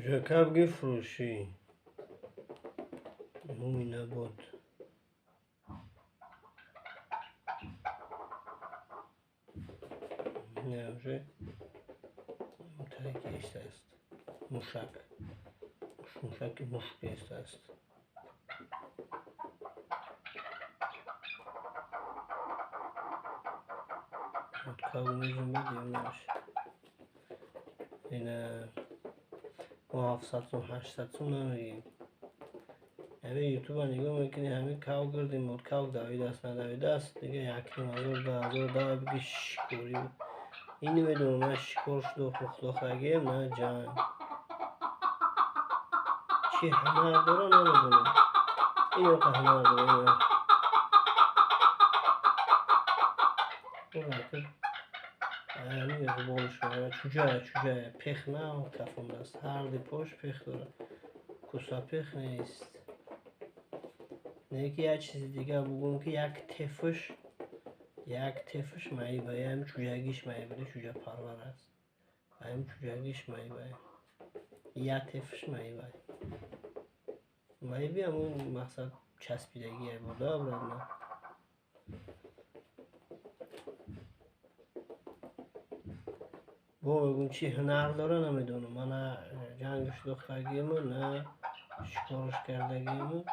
جوجه فروشی مومی نبود. نه مترکی است. موشک مشک است. کاغذی میدیمش. اینه ما 700 نمیگیم. همه یوتیوب ها نگاه میکنی همه کاغ گردیم بود کاغ دویده است ندویده است دیگه 1,000 بگی شکوری بود. این نمیدونم من شکور شد و خلقگیم نه جان چی هنر داره نمیدونم این رو که هنر داره این همین زبان شما چوجه پخ نه کفم است هر دی پاش پخ داره کسا پخ نیست نه که یک چیز دیگه بگم که یک تفش میوه هم چوجگیش میوه چوجه پرور است هم چوجگیش میوه یک تفش میوه هم اون مقصد چسبیدگی بوده برد نه با بگم چی هنر داره نمیدونم من جنگش دخترگیمو نه شکارش کردگیمو